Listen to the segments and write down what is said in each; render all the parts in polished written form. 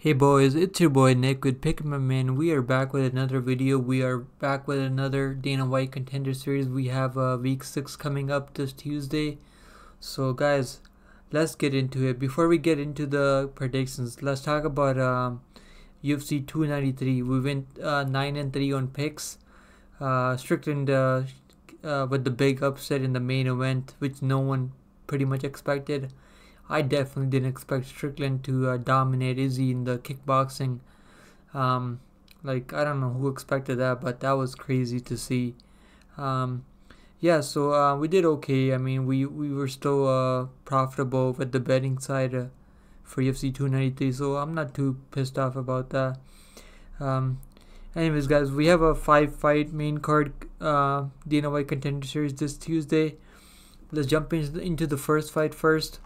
Hey boys, it's your boy Nick with Pick My Man. We are back with another video. We are back with another Dana White Contender series. We have week 6 coming up this Tuesday. So guys, let's get into it. Before we get into the predictions, let's talk about UFC 293. We went 9-3 on picks. Strickland with the big upset in the main event, which no one pretty much expected. I definitely didn't expect Strickland to dominate Izzy in the kickboxing. I don't know who expected that, but that was crazy to see. So we did okay. I mean, we were still profitable with the betting side for UFC 293, so I'm not too pissed off about that. Anyways, guys, we have a 5-fight main card Dana White Contender Series this Tuesday. Let's jump into the first fight first.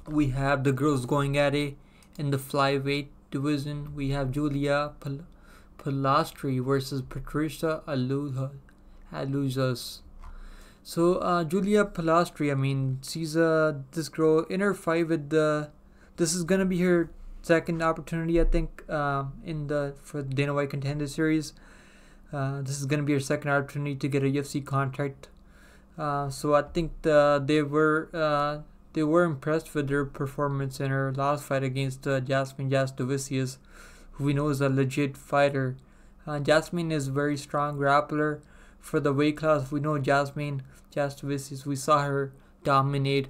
We have the girls going at it in the flyweight division. We have Julia Polastri versus Patricia Alujas. So Julia Polastri, I mean, she's this girl in her fight with this is gonna be her second opportunity, I think, for the Dana White Contender Series. This is gonna be her second opportunity to get a UFC contract. So I think they were impressed with their performance in her last fight against Jasmine DWCS, who we know is a legit fighter. Jasmine is a very strong grappler for the weight class. We know Jasmine DWCS. We saw her dominate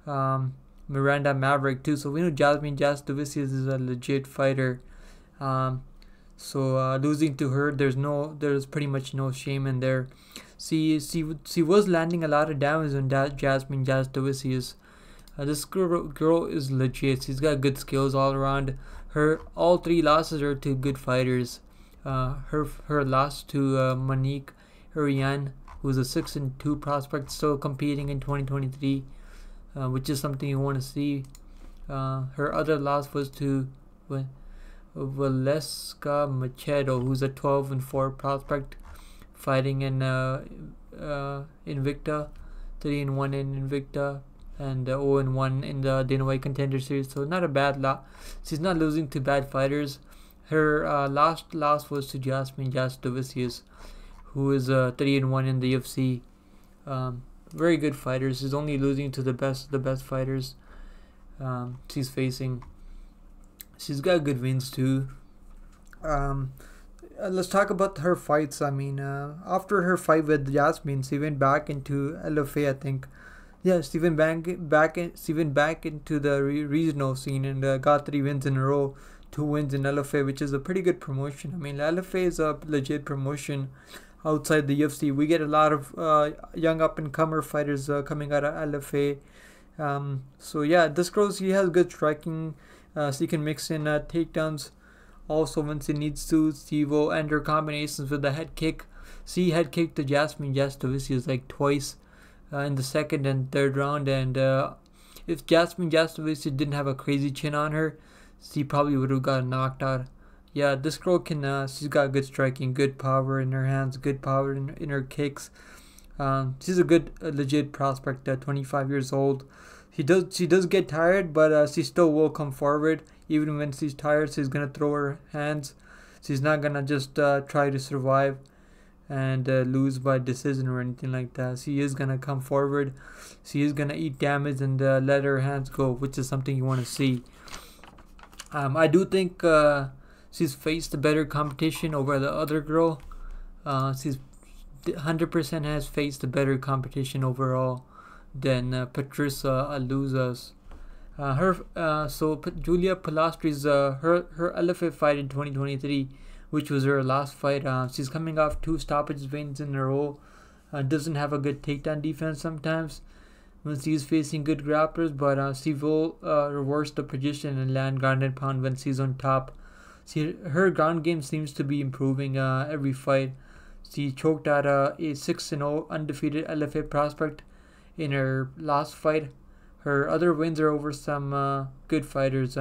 Miranda Maverick too. So we know Jasmine DWCS is a legit fighter. So losing to her, there's pretty much no shame in there. She was landing a lot of damage on Jasmine DWCS. This girl is legit. She's got good skills all around. All three losses are to good fighters. Her loss to Malik, who's a 6-2 prospect, still competing in 2023, which is something you want to see. Her other loss was to Valeska Machado, who's a 12-4 prospect, fighting in Invicta, 3-1 in Invicta, and 0-1 in the Dana White Contender Series. So not a bad lot. She's not losing to bad fighters. Her last loss was to Jasmine DWCS, who is 3-1 in the UFC. Very good fighter. She's only losing to the best fighters she's facing. She's got good wins too. Let's talk about her fights. I mean, after her fight with Jasmine, she went back into LFA, I think. Yeah, Steven back into the regional scene and got 3 wins in a row, 2 wins in LFA, which is a pretty good promotion. I mean, LFA is a legit promotion outside the UFC. We get a lot of young up-and-comer fighters coming out of LFA. So yeah, this girl, she has good striking. She can mix in takedowns also when she needs to. She will end her combinations with the head kick. She head kicked the Jasmine DWCS like twice in the second and third round, and if Jasmine DWCS didn't have a crazy chin on her, she probably would have gotten knocked out. Yeah, this girl she's got good striking, good power in her hands, good power in her kicks. She's a good legit prospect at 25 years old. She does get tired, but she still will come forward. Even when she's tired, she's gonna throw her hands. She's not gonna just try to survive and lose by decision or anything like that. She is gonna come forward. She is gonna eat damage and let her hands go, which is something you want to see. I do think she's faced a better competition over the other girl. She's 100% has faced a better competition overall than Patricia Alujas. Julia Polastri's her LFA fight in 2023, which was her last fight. She's coming off 2 stoppage wins in a row. Doesn't have a good takedown defense sometimes when she's facing good grapplers, but she will reverse the position and land ground and pound when she's on top. Her ground game seems to be improving every fight. She choked out a 6-0 undefeated LFA prospect in her last fight. Her other wins are over some good fighters.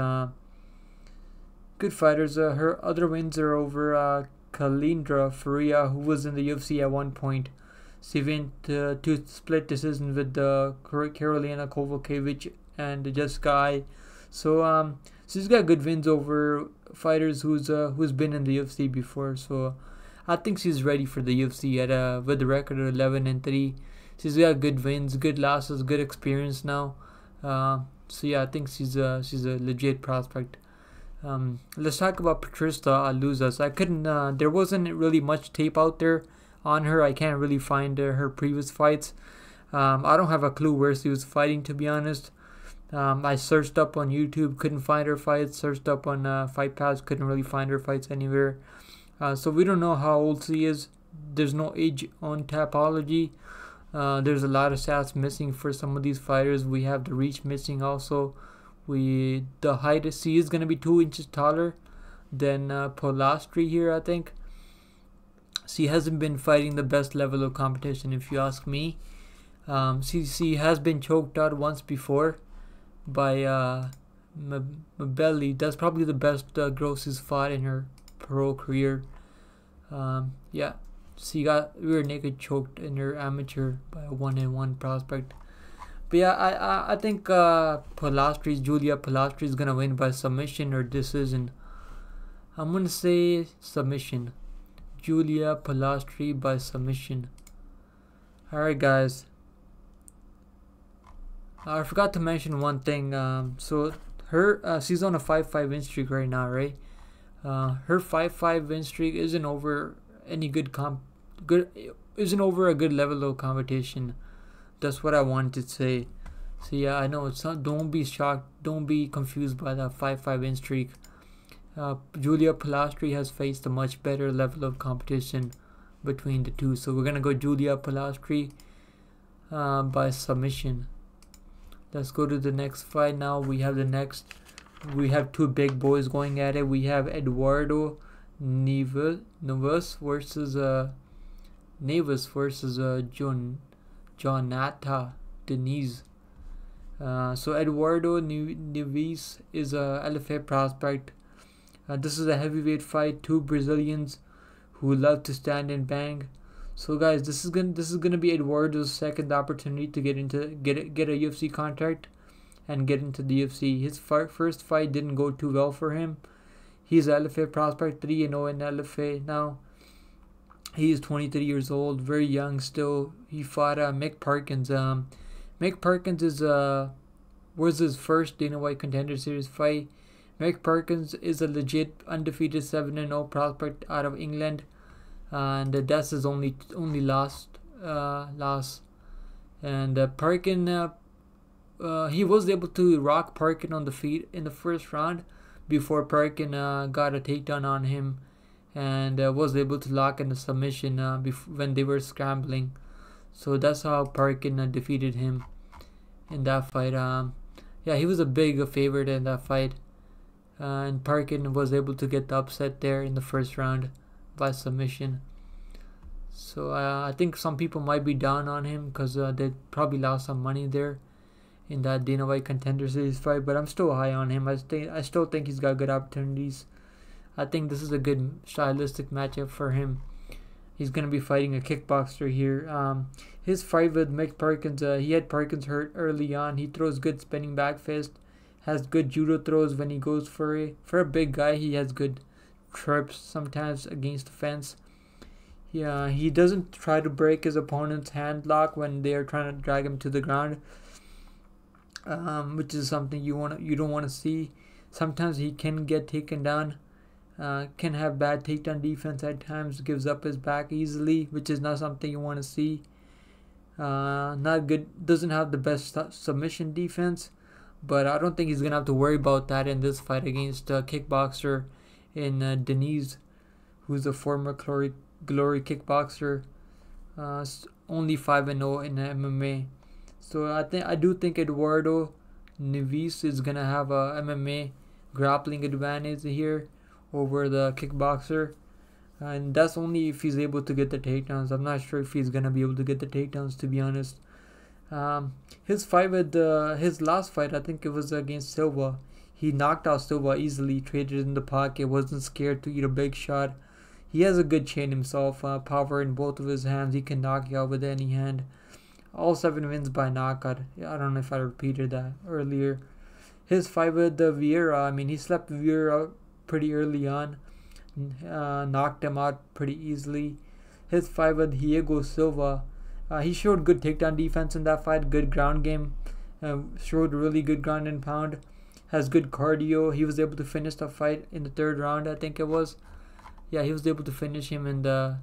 Her other wins are over Kalindra Faria, who was in the UFC at one point. She went to split decision with Karolina Kovacevic and Jessica. So She's got good wins over fighters who's been in the UFC before. So I think she's ready for the UFC at with the record of 11-3. She's got good wins, good losses, good experience now. So yeah, I think she's a legit prospect. Let's talk about Patricia Alujas. I couldn't. There wasn't really much tape out there on her. I can't really find her previous fights. I don't have a clue where she was fighting, to be honest. I searched up on YouTube, couldn't find her fights. Searched up on Fight Pass, couldn't really find her fights anywhere. So we don't know how old she is. There's no age on Tapology. There's a lot of stats missing for some of these fighters. We have the reach missing also. The height, she is going to be 2 inches taller than Polastri here, I think. She hasn't been fighting the best level of competition, if you ask me. She has been choked out once before by Mabelli. That's probably the best girl she's fought in her pro career. Yeah, she got rear naked choked in her amateur by a 1-1 prospect. But yeah, I think Julia Polastri is gonna win by submission or decision. I'm gonna say submission. Julia Polastri by submission. Alright guys, I forgot to mention one thing. So she's on a 5-5 win streak right now, right? Her 5-5 win streak isn't over any isn't over a good level of competition. That's what I wanted to say. So yeah, I know it's not. Don't be shocked. Don't be confused by that 5-5 win streak. Julia Polastri has faced a much better level of competition between the two. So we're gonna go Julia Polastri by submission. Let's go to the next fight now. We have two big boys going at it. We have Eduardo Neves versus Jhonata Diniz. So Eduardo Neves is a LFA prospect. This is a heavyweight fight. Two Brazilians who love to stand and bang. So guys, this is gonna be Eduardo's second opportunity to get a UFC contract and get into the UFC. His first fight didn't go too well for him. He's an LFA prospect, 3-0 in LFA now. He is 23 years old, very young still. He fought Mick Parkins. Mick Parkins was his first Dana White Contender Series fight. Mick Parkins is a legit undefeated 7-0 prospect out of England, and that's his only loss. And Parkin, he was able to rock Parkin on the feet in the first round before Parkin got a takedown on him, and was able to lock in the submission when they were scrambling. So that's how Parkin defeated him in that fight. Yeah, he was a big favorite in that fight, and Parkin was able to get the upset there in the first round by submission. So I think some people might be down on him because they probably lost some money there in that Dana White Contender Series fight, but I'm still high on him. I still think he's got good opportunities. I think this is a good stylistic matchup for him. He's going to be fighting a kickboxer here. His fight with Mick Parkins, he had Parkins hurt early on. He throws good spinning back fist, has good judo throws when he goes for a big guy. He has good trips sometimes against the fence. Yeah, he doesn't try to break his opponent's hand lock when they are trying to drag him to the ground, which is something you don't want to see. Sometimes he can get taken down. Can have bad takedown defense at times, gives up his back easily, which is not something you want to see. Not good, doesn't have the best submission defense, but I don't think he's gonna have to worry about that in this fight against a kickboxer in Diniz, who's a former glory kickboxer, only 5-0 in MMA. So I do think Eduardo Neves is gonna have a MMA grappling advantage here over the kickboxer, and that's only if he's able to get the takedowns. I'm not sure if he's gonna be able to get the takedowns, to be honest. His fight with his last fight, I think it was against Silva. He knocked out Silva easily, traded in the pocket, wasn't scared to eat a big shot. He has a good chin himself, power in both of his hands. He can knock you out with any hand. All 7 wins by knockout. I don't know if I repeated that earlier. His fight with the Vieira, I mean, he slept Vieira pretty early on, knocked him out pretty easily. His fight with Diego Silva, he showed good takedown defense in that fight, good ground game, showed really good ground and pound, has good cardio. He was able to finish the fight in the third round, I think it was. Yeah, he was able to finish him in the...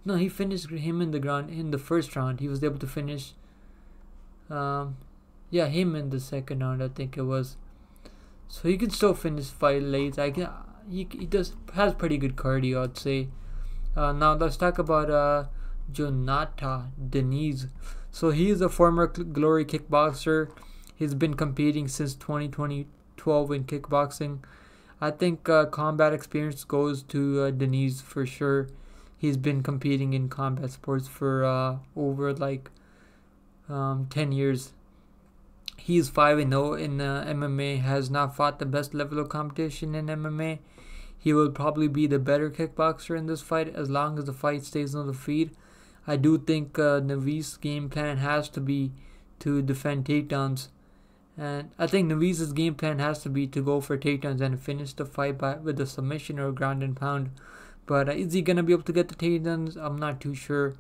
No, he finished him in the ground in the first round. He was able to finish... yeah, him in the second round, I think it was. So he can still finish fight late. He has pretty good cardio, I'd say. Now let's talk about Jhonata, Diniz. So he is a former Glory kickboxer. He's been competing since 2012 in kickboxing. I think combat experience goes to Diniz for sure. He's been competing in combat sports for over like 10 years. He's 5-0 in MMA, has not fought the best level of competition in MMA. He will probably be the better kickboxer in this fight as long as the fight stays on the feet. I do think Neves' game plan has to be to defend takedowns. And I think Neves' game plan has to be to go for takedowns and finish the fight with a submission or ground and pound. But is he going to be able to get the takedowns? I'm not too sure.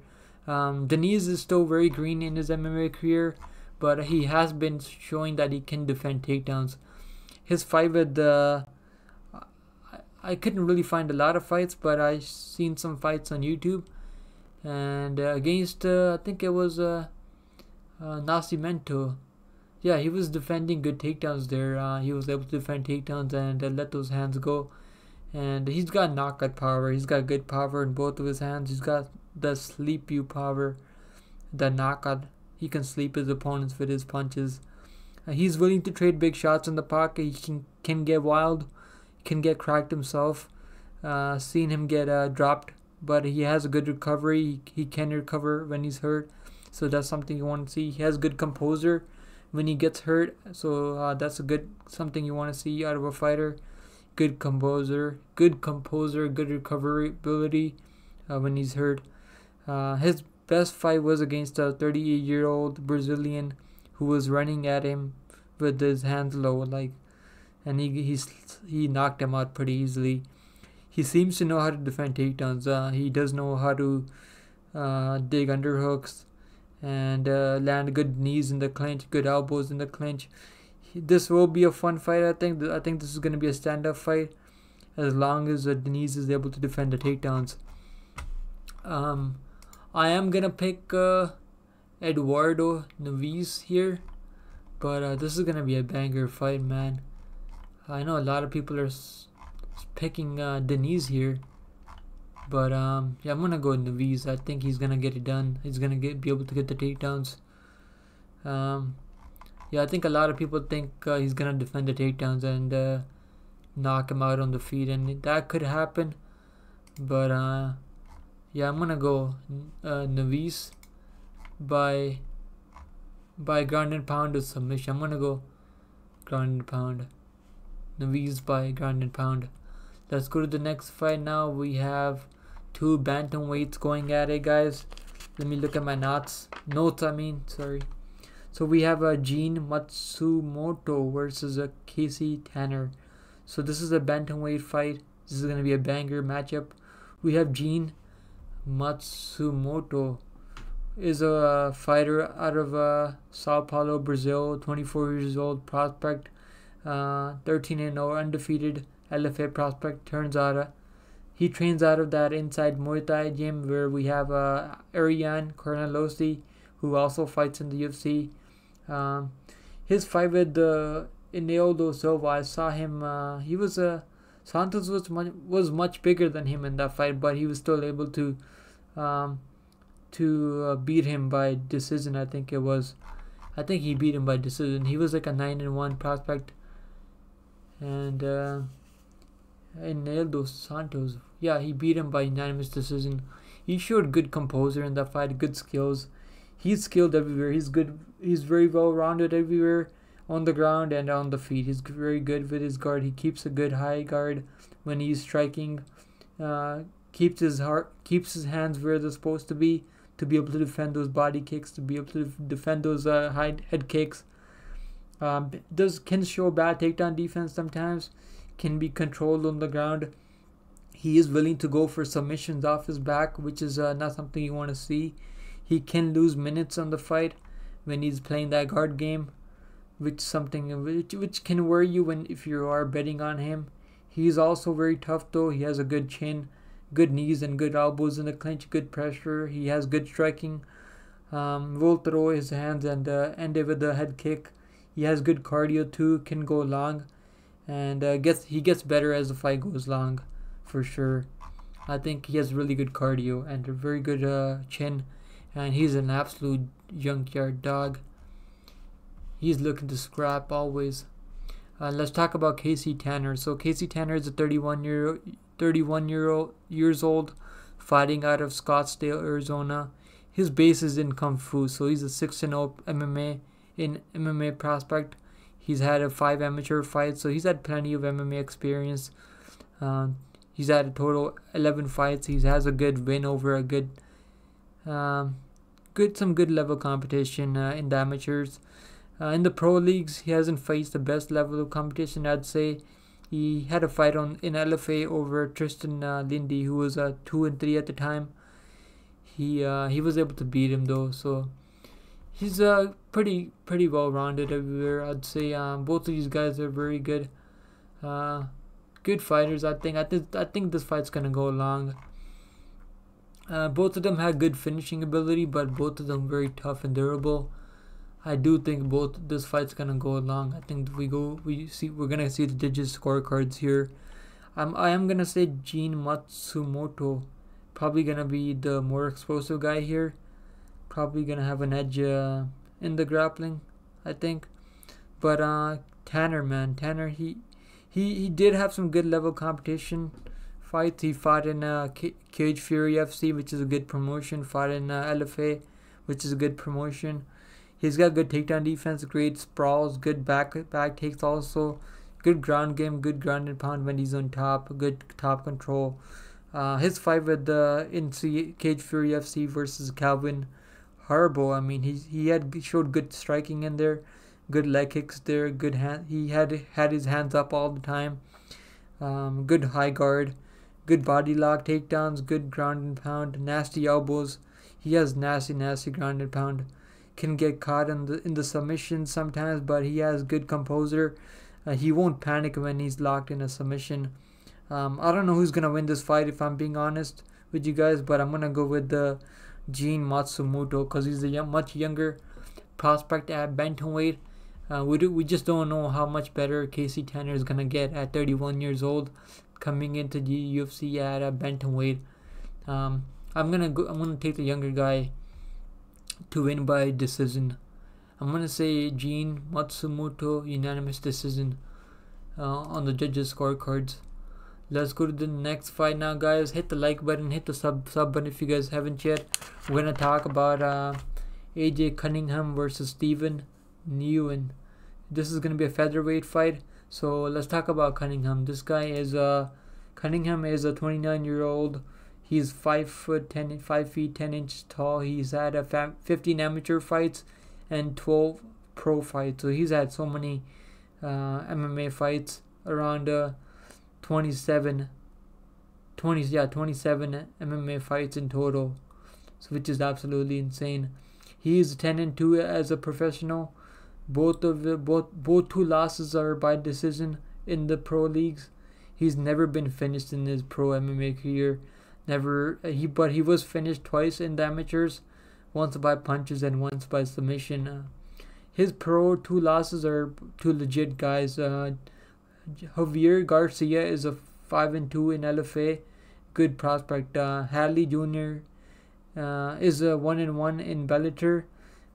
Diniz is still very green in his MMA career, but he has been showing that he can defend takedowns. His fight with I couldn't really find a lot of fights, but I seen some fights on YouTube. And against, I think it was Nascimento. Yeah, he was defending good takedowns there. He was able to defend takedowns and let those hands go. And he's got knockout power. He's got good power in both of his hands. He's got the sleep you power, the knockout. He can sleep his opponents with his punches. He's willing to trade big shots in the pocket. He can get wild. He can get cracked himself. Seen him get dropped, but he has a good recovery. He can recover when he's hurt. So that's something you want to see. He has good composure when he gets hurt. So that's something you want to see out of a fighter. Good composer, good recovery ability when he's hurt. His best fight was against a 38-year-old Brazilian who was running at him with his hands low, and he knocked him out pretty easily. He seems to know how to defend takedowns. He does know how to dig underhooks and land good knees in the clinch, good elbows in the clinch. This will be a fun fight, I think. I think this is going to be a stand-up fight as long as Diniz is able to defend the takedowns. I am going to pick Eduardo Neves here, but this is going to be a banger fight, man. I know a lot of people are picking Diniz here, but yeah, I'm going to go with Neves. I think he's going to get it done. He's going to be able to get the takedowns. Yeah, I think a lot of people think he's going to defend the takedowns and knock him out on the feet, and that could happen. But yeah, I'm going to go Neves by ground and pound or submission. I'm going to go ground and pound. Neves by ground and pound. Let's go to the next fight now. We have two bantamweights going at it, guys. Let me look at my notes. Sorry. So we have a Matsumoto versus a Kasey Tanner. So this is a bantamweight fight. This is going to be a banger matchup. We have Matsumoto is a fighter out of Sao Paulo, Brazil, 24 years old, prospect, 13-0, undefeated LFA prospect. Turns out he trains out of that inside Muay Thai gym where we have Ariane Cornelosi, who also fights in the UFC. His fight with Inealdo Silva, I saw him. Santos was much bigger than him in that fight, but he was still able to beat him by decision. I think he beat him by decision. He was like a 9-1 prospect, and Inealdo Santos, yeah, he beat him by unanimous decision. He showed good composure in that fight, good skills. He's skilled everywhere. He's good. He's very well rounded everywhere, on the ground and on the feet. He's very good with his guard. He keeps a good high guard when he's striking. Keeps his hands where they're supposed to be able to defend those body kicks, to be able to defend those high head kicks. Can show bad takedown defense sometimes, can be controlled on the ground. He is willing to go for submissions off his back, which is not something you want to see. He can lose minutes on the fight when he's playing that guard game, which can worry you if you are betting on him. He's also very tough though. He has a good chin, good knees and good elbows in the clinch, good pressure. He has good striking. Will throw his hands and end it with a head kick. He has good cardio too, can go long, and he gets better as the fight goes long, for sure. I think he has really good cardio and a very good chin, and he's an absolute junkyard dog. He's looking to scrap always. Let's talk about Kasey Tanner. So Kasey Tanner is a 31 years old, fighting out of Scottsdale, Arizona. His base is in Kung Fu, so he's a 6-0 MMA prospect. He's had 5 amateur fights, so he's had plenty of MMA experience. He's had a total 11 fights. He has a good win over a some good level competition in the amateurs. In the pro leagues, he hasn't faced the best level of competition, I'd say. He had a fight in LFA over Tristan Lindy, who was 2-3 at the time. He was able to beat him though, so he's pretty well rounded everywhere. I'd say both of these guys are very good, good fighters. I think this fight's gonna go long. Both of them have good finishing ability, but both of them very tough and durable. I do think this fight's gonna go long. I think we're gonna see the digit scorecards here. I am gonna say Matsumoto, probably gonna be the more explosive guy here. Probably gonna have an edge in the grappling, I think. But Tanner, he did have some good level competition fights. He fought in Cage Fury FC, which is a good promotion. Fought in LFA, which is a good promotion. He's got good takedown defense, great sprawls, good back takes also, good ground game, good ground and pound when he's on top, good top control. His fight with in Cage Fury FC versus Calvin Harbo, I mean, he showed good striking in there, good leg kicks there, good hand. He had his hands up all the time. Good high guard, good body lock takedowns, good ground and pound, nasty elbows. He has nasty ground and pound. Can get caught in the submission sometimes, but he has good composure. He won't panic when he's locked in a submission. I don't know who's gonna win this fight, if I'm being honest with you guys, but I'm gonna go with the Matsumoto because he's a much younger prospect at bantamweight. We just don't know how much better Kasey Tanner is gonna get at 31 years old, coming into the UFC at a bantamweight. I'm gonna take the younger guy to win by decision. I'm gonna say Matsumoto unanimous decision on the judges' scorecards. Let's go to the next fight now, guys. Hit the like button, hit the sub button if you guys haven't yet. We're gonna talk about AJ Cunningham versus Steven Nguyen. This is gonna be a featherweight fight. So let's talk about Cunningham. This guy is Cunningham is a 29-year-old. He's 5 feet 10 inches tall. He's had 15 amateur fights and 12 pro fights. So he's had so many MMA fights, around 27 MMA fights in total, so which is absolutely insane. He is 10-2 as a professional. Both two losses are by decision in the pro leagues. He's never been finished in his pro MMA career. But he was finished twice in the amateurs, once by punches and once by submission. His pro 2 losses are to legit guys. Javier Garcia is a 5-2 in LFA, good prospect. Hadley Jr. Is a 1-1 in Bellator,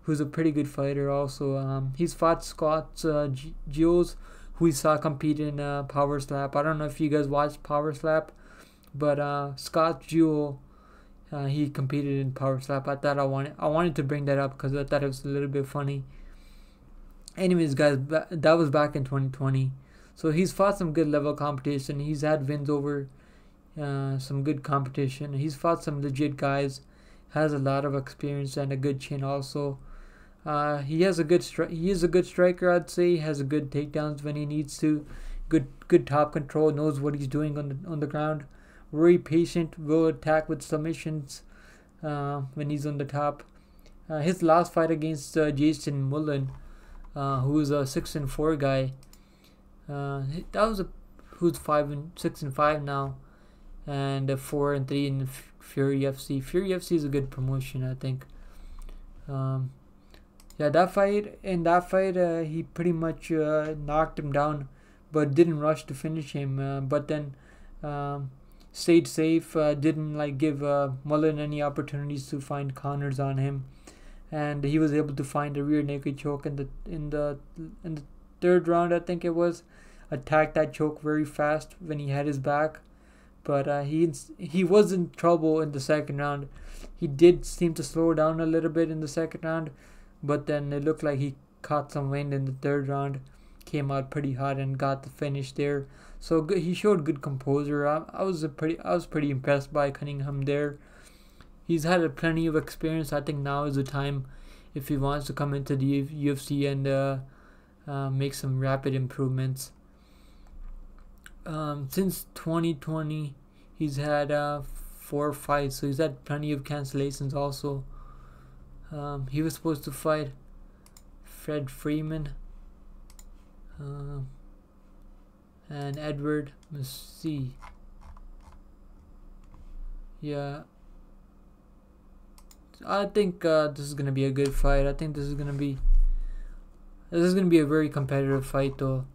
who's a pretty good fighter also. He's fought Scott Giles, who we saw compete in Power Slap. I don't know if you guys watched Power Slap, but Scott Jewell, he competed in Power Slap. I wanted to bring that up because I thought it was a little bit funny. Anyways, guys, that was back in 2020. So he's fought some good level competition. He's had wins over some good competition. He's fought some legit guys. Has a lot of experience and a good chin also. He has a good he is a good striker, I'd say. He has a good takedowns when he needs to. Good top control. Knows what he's doing on the ground. Very patient. Will attack with submissions when he's on the top. His last fight against Jason Mullen, who is a 6-4 guy. That was who's 6-5 now, and 4-3 in Fury FC. Fury FC is a good promotion, I think. Yeah, that fight, he pretty much knocked him down, but didn't rush to finish him. But then stayed safe. Didn't give Mullen any opportunities to find corners on him, and he was able to find a rear naked choke in the third round, I think it was. Attacked that choke very fast when he had his back, but he was in trouble in the second round. He did seem to slow down a little bit in the second round, but then it looked like he caught some wind in the third round, came out pretty hot and got the finish there. So good, he showed good composure. I was pretty impressed by Cunningham there. He's had plenty of experience. I think now is the time if he wants to come into the UFC and make some rapid improvements. Since 2020, he's had 4 fights, so he's had plenty of cancellations also. He was supposed to fight Fred Freeman and Edward. Let's see. Yeah, I think this is gonna be a good fight. I think this is gonna be a very competitive fight, though.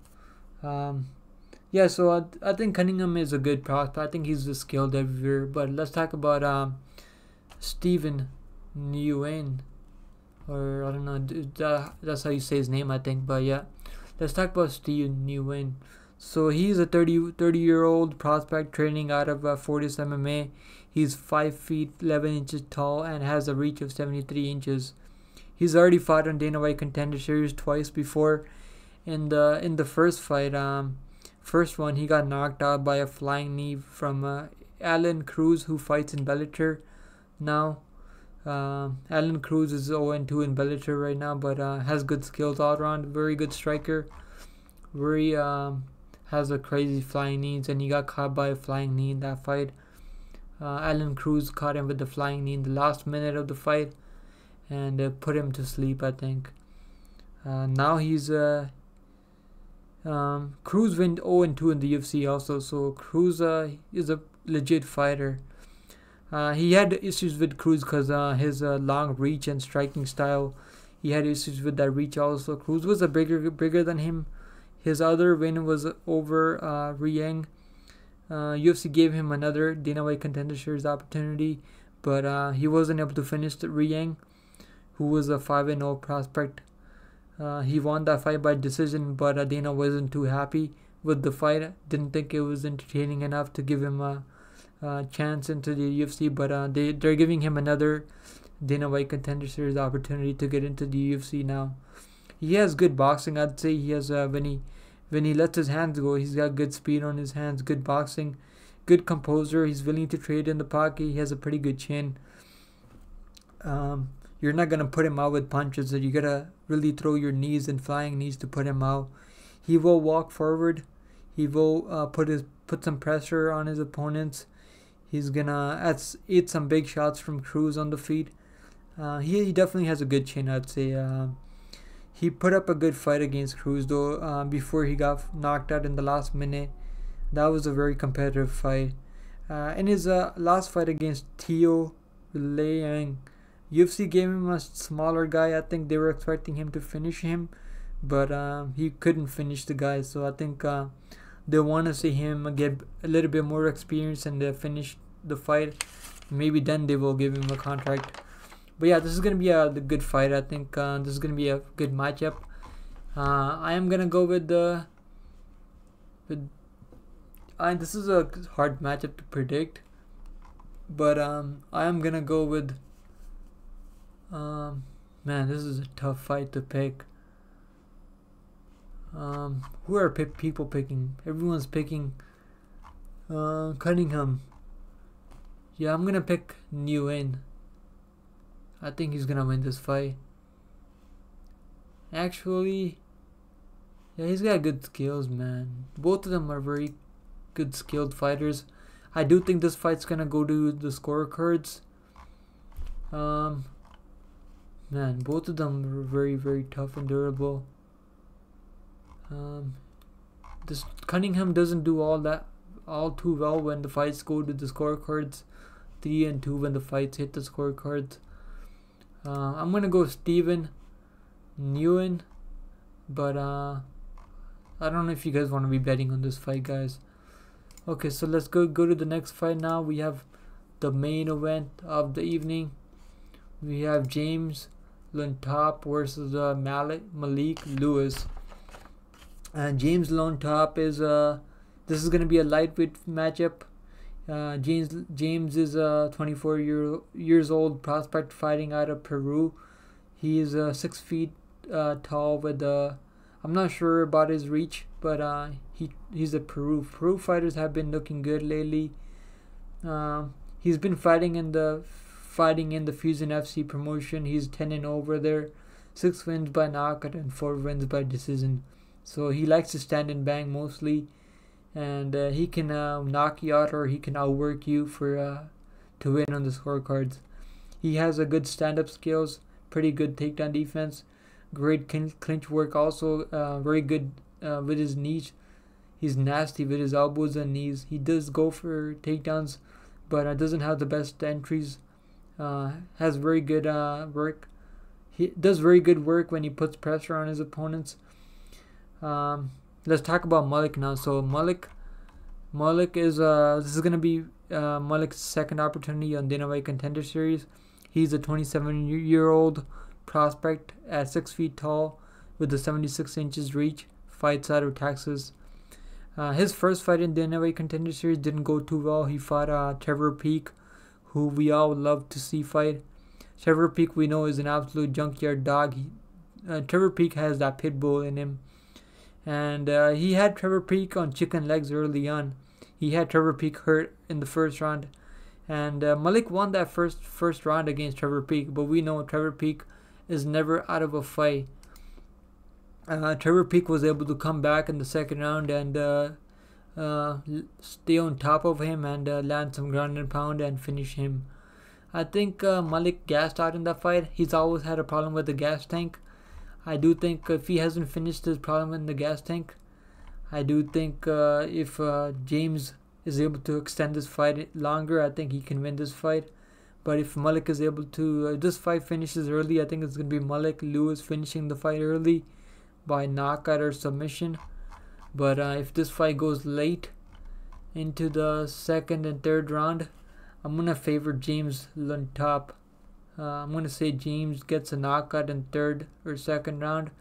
Yeah, so I think Cunningham is a good prospect. I think he's skilled everywhere. But let's talk about Steven Nguyen, or I don't know, that's how you say his name, I think. But yeah, let's talk about Steven Nguyen. So he's a 30-year-old prospect training out of Fortis MMA. He's 5 feet 11 inches tall and has a reach of 73 inches. He's already fought on Dana White Contender Series twice before. In the first fight, first one, he got knocked out by a flying knee from Alan Cruz, who fights in Bellator now. Alan Cruz is 0-2 in Bellator right now, but has good skills all around. Very good striker. Very has a crazy flying knees, and he got caught by a flying knee in that fight. Alan Cruz caught him with the flying knee in the last minute of the fight and put him to sleep, I think. Now he's Cruz went 0-2 in the UFC also, so Cruz is a legit fighter. He had issues with Cruz because his long reach and striking style. He had issues with that reach also. Cruz was bigger than him. His other win was over Rieng. UFC gave him another Dana White Contender Series opportunity, but he wasn't able to finish the Rieng, who was a 5-0 prospect. He won that fight by decision, but Dana wasn't too happy with the fight. Didn't think it was entertaining enough to give him a chance into the UFC, but they're giving him another Dana White Contender Series opportunity to get into the UFC now. He has good boxing, I'd say. He has when he lets his hands go, he's got good speed on his hands, good boxing, good composure. He's willing to trade in the pocket. He has a pretty good chin. You're not gonna put him out with punches. You gotta really throw your knees and flying knees to put him out. He will walk forward. He will put some pressure on his opponents. He's gonna eat some big shots from Cruz on the feet. He definitely has a good chin, I'd say. He put up a good fight against Cruz, though, before he got knocked out in the last minute. That was a very competitive fight. In his last fight against Teo Liang, UFC gave him a smaller guy. I think they were expecting him to finish him, but he couldn't finish the guy. So I think they want to see him get a little bit more experience and finish the fight. Maybe then they will give him a contract. But yeah, this is going to be a good fight. I think this is going to be a good matchup. I am going to go with this is a hard matchup to predict. But I am going to go with... man, this is a tough fight to pick. Who are people picking? Everyone's picking Cunningham. Yeah, I'm going to pick Nguyen. I think he's gonna win this fight. Actually, yeah, he's got good skills, man. Both of them are very good skilled fighters. I do think this fight's gonna go to the scorecards. Man, both of them are very, very tough and durable. This Cunningham doesn't do all too well when the fights go to the scorecards. 3-2 when the fights hit the scorecards. I'm gonna go Steven Nguyen, but I don't know if you guys want to be betting on this fight, guys. Okay, so let's go to the next fight now. We have the main event of the evening. We have James Llontop versus Malik Lewis. And James Llontop is this is gonna be a lightweight matchup. James is a 24 years old prospect fighting out of Peru. He is 6 feet tall with I'm not sure about his reach, but he's a Peru fighters have been looking good lately. He's been fighting in the Fusion FC promotion. He's 10-0 over there, 6 wins by knockout and 4 wins by decision. So he likes to stand and bang mostly, and he can knock you out or he can outwork you for to win on the scorecards. He has a good stand-up skills, pretty good takedown defense, great clinch work. Also, very good with his knees. He's nasty with his elbows and knees. He does go for takedowns, but doesn't have the best entries. Has very good work. He does very good work when he puts pressure on his opponents. Let's talk about Malik now. So Malik is this is gonna be Malik's second opportunity on DWCS Contender Series. He's a 27-year-old prospect at 6 feet tall with a 76 inches reach. Fights out of Texas. His first fight in DWCS Contender Series didn't go too well. He fought Trevor Peek, who we all love to see fight. Trevor Peek, we know, is an absolute junkyard dog. Trevor Peek has that pit bull in him. And he had Trevor Peek on chicken legs early on. He had Trevor Peek hurt in the first round. And Malik won that first round against Trevor Peek. But we know Trevor Peek is never out of a fight. Trevor Peek was able to come back in the second round and stay on top of him and land some ground and pound and finish him. I think Malik gassed out in that fight. He's always had a problem with the gas tank. I do think if he hasn't finished his problem in the gas tank, I do think if James is able to extend this fight longer, I think he can win this fight. But if Malik is able to, if this fight finishes early, I think it's going to be Malik Lewis finishing the fight early by knockout or submission. But if this fight goes late into the second and third round, I'm going to favor James Llontop. I'm going to say James gets a knockout in third or second round,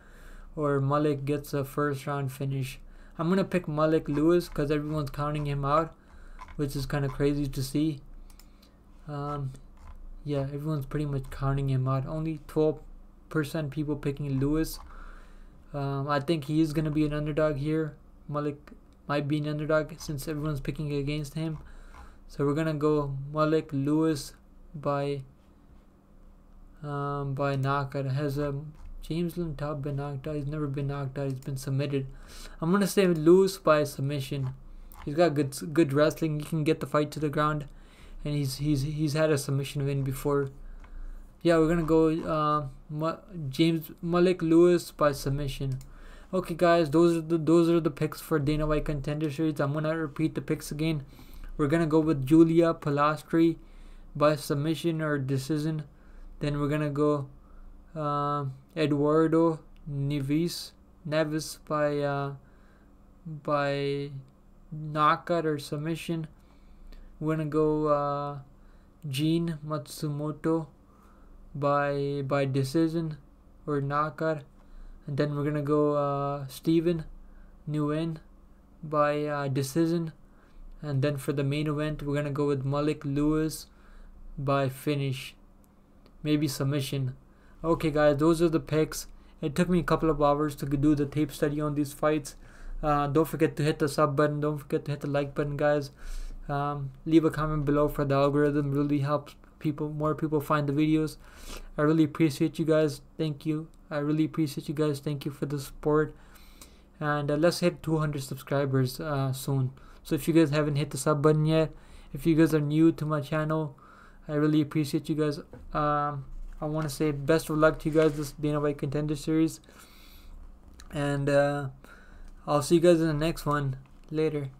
or Malik gets a first round finish. I'm going to pick Malik Lewis because everyone's counting him out, which is kind of crazy to see. Yeah, everyone's pretty much counting him out. Only 12% people picking Lewis. I think he is going to be an underdog here. Malik might be an underdog since everyone's picking against him. So we're going to go Malik Lewis by knockout. Has James Llontop been knocked out? He's never been knocked out. He's been submitted. I'm going to say Lewis by submission. He's got good wrestling. He can get the fight to the ground. And he's had a submission win before. Yeah, we're gonna go Malik Lewis by submission. Okay, guys, those are the picks for DWCS Contender Series. I'm gonna repeat the picks again. We're gonna go with Julia Polastri by submission or decision. Then we're gonna go Eduardo Neves by knockout or submission. We're gonna go Gene Matsumoto by decision or knockout, and then we're gonna go Steven Nguyen by decision, and then for the main event we're gonna go with Malik Lewis by finish, maybe submission. Okay, guys, those are the picks. It took me a couple of hours to do the tape study on these fights. Don't forget to hit the sub button. Don't forget to hit the like button, guys. Leave a comment below for the algorithm. Really helps more people find the videos. I really appreciate you guys. Thank you. I really appreciate you guys. Thank you for the support. And let's hit 200 subscribers soon. So if you guys haven't hit the sub button yet, if you guys are new to my channel, I really appreciate you guys. I want to say best of luck to you guys this Dana White Contender Series. And I'll see you guys in the next one. Later.